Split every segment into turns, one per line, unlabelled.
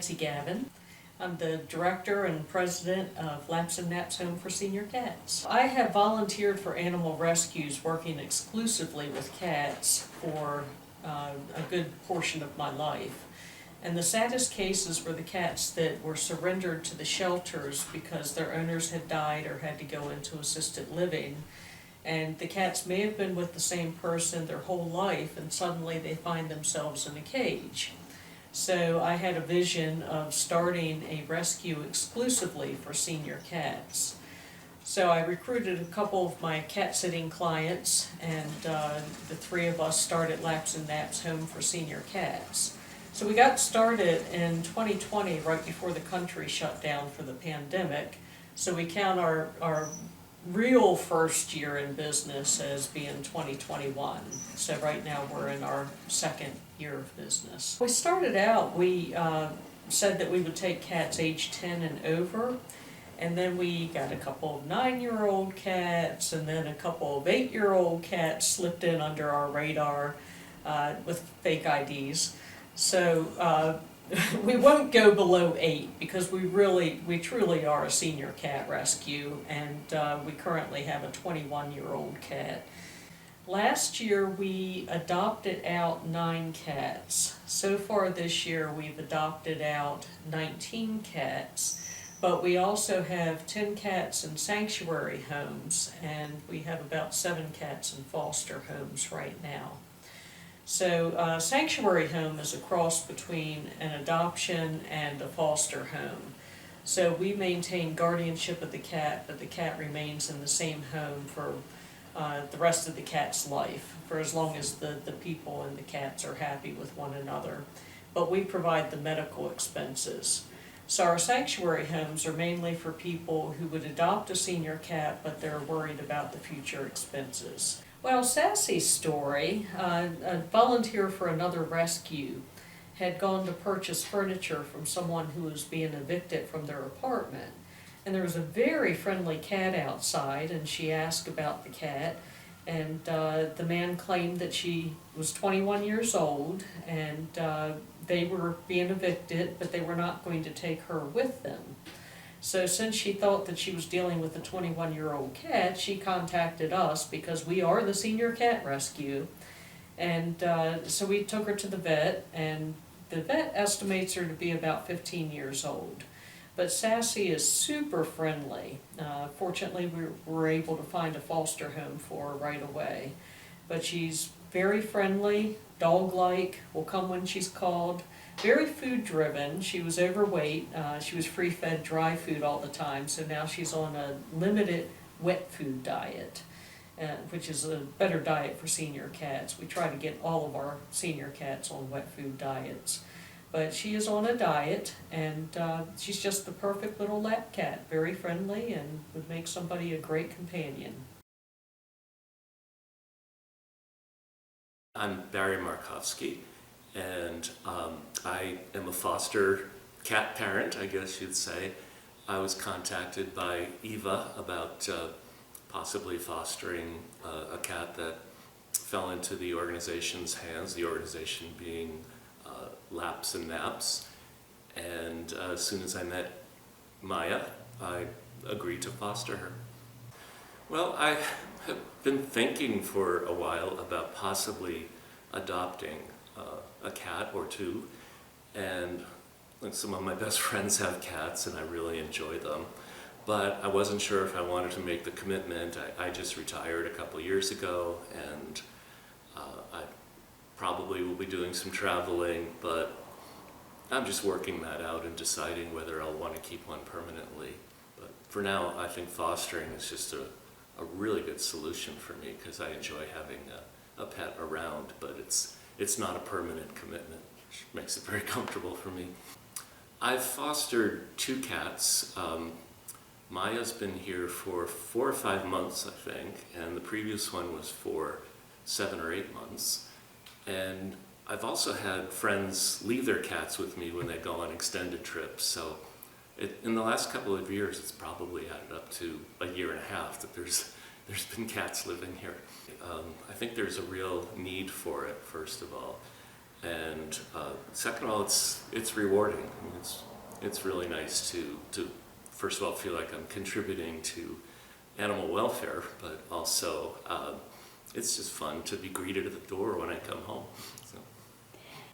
Nancy Gavin. I'm the director and president of Laps and Naps Home for Senior Cats. I have volunteered for animal rescues working exclusively with cats for a good portion of my life. And the saddest cases were the cats that were surrendered to the shelters because their owners had died or had to go into assisted living. And the cats may have been with the same person their whole life, and suddenly they find themselves in a cage. So I had a vision of starting a rescue exclusively for senior cats. So I recruited a couple of my cat-sitting clients, and the three of us started Laps and Naps Home for Senior Cats. So we got started in 2020, right before the country shut down for the pandemic. So we count our real first year in business as being 2021. So right now we're in our second year of business. We started out, we said that we would take cats age 10 and over, and then we got a couple of 9-year-old cats, and then a couple of 8-year-old cats slipped in under our radar with fake IDs. So we won't go below 8 because we truly are a senior cat rescue, and we currently have a 21-year-old cat. Last year we adopted out 9 cats. So far this year we've adopted out 19 cats, but we also have 10 cats in sanctuary homes, and we have about 7 cats in foster homes right now. So sanctuary home is a cross between an adoption and a foster home. So we maintain guardianship of the cat, but the cat remains in the same home for the rest of the cat's life, for as long as the people and the cats are happy with one another. But we provide the medical expenses. So our sanctuary homes are mainly for people who would adopt a senior cat, but they're worried about the future expenses. Well, Sassy's story, a volunteer for another rescue had gone to purchase furniture from someone who was being evicted from their apartment. And there was a very friendly cat outside, and she asked about the cat, and the man claimed that she was 21 years old, and they were being evicted, but they were not going to take her with them. So since she thought that she was dealing with a 21-year-old cat, she contacted us because we are the senior cat rescue. And so we took her to the vet, and the vet estimates her to be about 15 years old. But Sassy is super friendly. Fortunately, we were able to find a foster home for her right away. But she's very friendly, dog-like, will come when she's called. Very food-driven. She was overweight. She was free-fed dry food all the time, so now she's on a limited wet food diet, which is a better diet for senior cats. We try to get all of our senior cats on wet food diets. But she is on a diet, and she's just the perfect little lap cat, very friendly, and would make somebody a great companion.
I'm Barry Markovsky, and I am a foster cat parent, I guess you'd say. I was contacted by Eva about possibly fostering a cat that fell into the organization's hands, the organization being Laps and Naps. And as soon as I met Maya, I agreed to foster her. Well, I have been thinking for a while about possibly adopting a cat or two, and some of my best friends have cats and I really enjoy them, but I wasn't sure if I wanted to make the commitment. I just retired a couple years ago, and I probably will be doing some traveling, but I'm just working that out and deciding whether I'll want to keep one permanently. But for now, I think fostering is just a really good solution for me because I enjoy having a pet around, but it's not a permanent commitment, which makes it very comfortable for me. I've fostered 2 cats. Maya's been here for 4 or 5 months, I think, and the previous one was for 7 or 8 months. And I've also had friends leave their cats with me when they go on extended trips, so in the last couple of years it's probably added up to a year and a half that there's been cats living here. I think there's a real need for it, first of all, And second of all, it's rewarding. I mean, it's really nice to first of all feel like I'm contributing to animal welfare, but also it's just fun to be greeted at the door when I come home. So,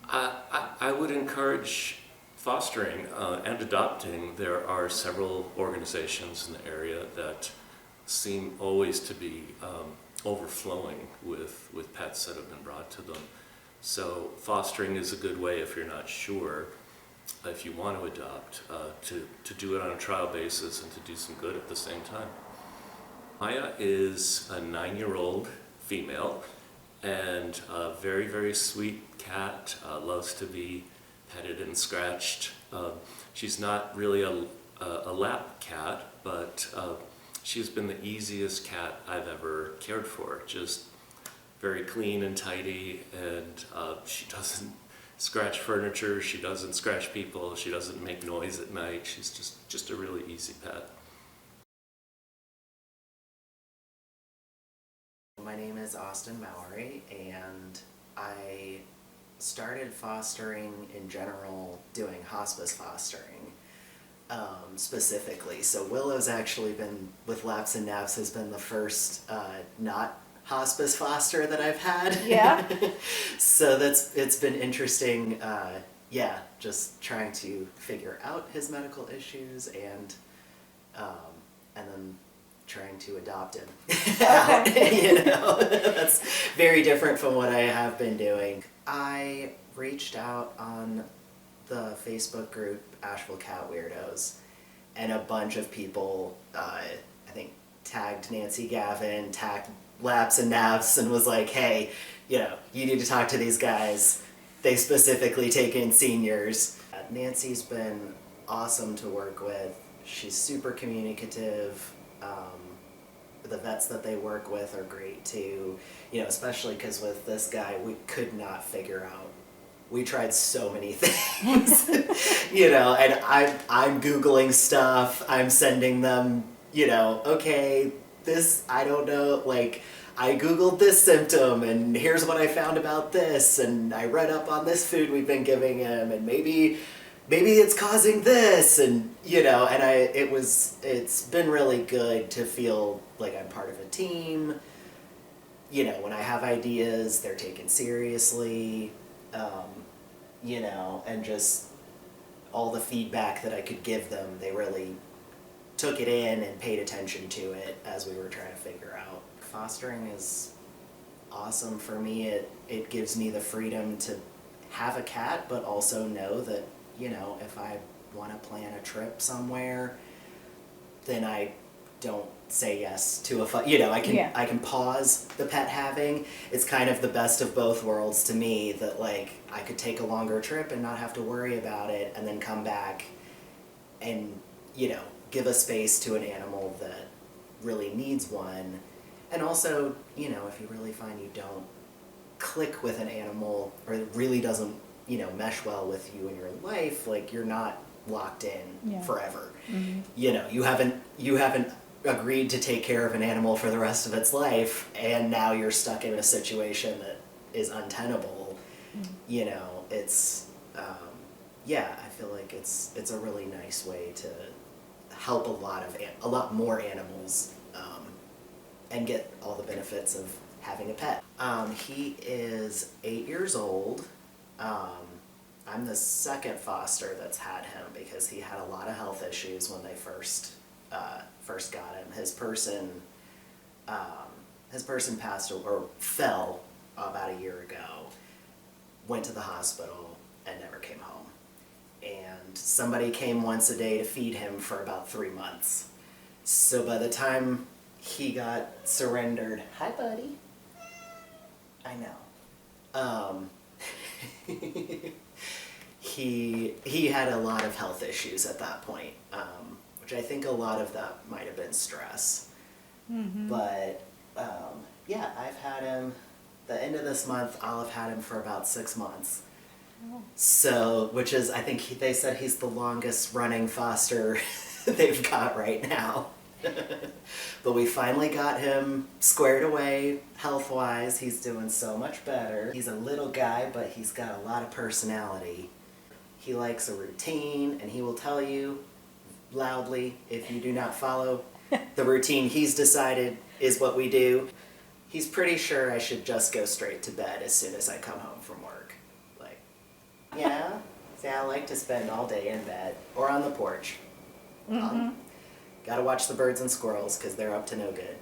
I would encourage fostering and adopting. There are several organizations in the area that seem always to be overflowing with pets that have been brought to them. So fostering is a good way if you're not sure, if you want to adopt, to do it on a trial basis and to do some good at the same time. Maya is a 9-year-old female and a very, very sweet cat, loves to be petted and scratched. She's not really a lap cat, but she's been the easiest cat I've ever cared for. Just very clean and tidy, and she doesn't scratch furniture, she doesn't scratch people, she doesn't make noise at night. She's just a really easy pet.
My name is Austin Mowery, and I started fostering in general, doing hospice fostering specifically. So Willow's actually been, with Laps and Naps, has been the first not hospice foster that I've had.
Yeah.
So it's been interesting, yeah, just trying to figure out his medical issues and then trying to adopt him out, you know. That's very different from what I have been doing. I reached out on the Facebook group Asheville Cat Weirdos, and a bunch of people, I think, tagged Nancy Gavin, tagged Laps and Naps, and was like, hey, you know, you need to talk to these guys. They specifically take in seniors. Nancy's been awesome to work with. She's super communicative. The vets that they work with are great too, you know, especially because with this guy, we could not figure out. We tried so many things, you know, and I'm Googling stuff, I'm sending them, you know, okay, this, I don't know, like, I Googled this symptom, and here's what I found about this, and I read up on this food we've been giving him, and maybe it's causing this, and, you know, and it's been really good to feel like I'm part of a team. You know, when I have ideas, they're taken seriously, you know, and just all the feedback that I could give them, they really took it in and paid attention to it as we were trying to figure out. Fostering is awesome for me. It gives me the freedom to have a cat, but also know that, you know, if I want to plan a trip somewhere, then I don't say yes to you know, I can pause the pet having. It's kind of the best of both worlds to me, that like I could take a longer trip and not have to worry about it, and then come back and, you know, give a space to an animal that really needs one. And also, you know, if you really find you don't click with an animal, or it really doesn't, you know, mesh well with you in your life, like, you're not locked in forever. Mm-hmm. You know, you haven't agreed to take care of an animal for the rest of its life, and now you're stuck in a situation that is untenable. Mm-hmm. You know, it's yeah, I feel like it's a really nice way to help a lot more animals, and get all the benefits of having a pet. He is 8 years old. I'm the second foster that's had him, because he had a lot of health issues when they first got him. His person passed or fell about a year ago, went to the hospital, and never came home. And somebody came once a day to feed him for about 3 months. So by the time he got surrendered, hi buddy, I know. He had a lot of health issues at that point, which I think a lot of that might have been stress. Mm-hmm. But yeah, I've had him, the end of this month, I'll have had him for about 6 months. Oh. So, which is, I think they said he's the longest running foster they've got right now. But we finally got him squared away health-wise. He's doing so much better. He's a little guy, but he's got a lot of personality. He likes a routine, and he will tell you loudly if you do not follow the routine he's decided is what we do. He's pretty sure I should just go straight to bed as soon as I come home from work. Like, yeah, see, I like to spend all day in bed or on the porch. Gotta watch the birds and squirrels because they're up to no good.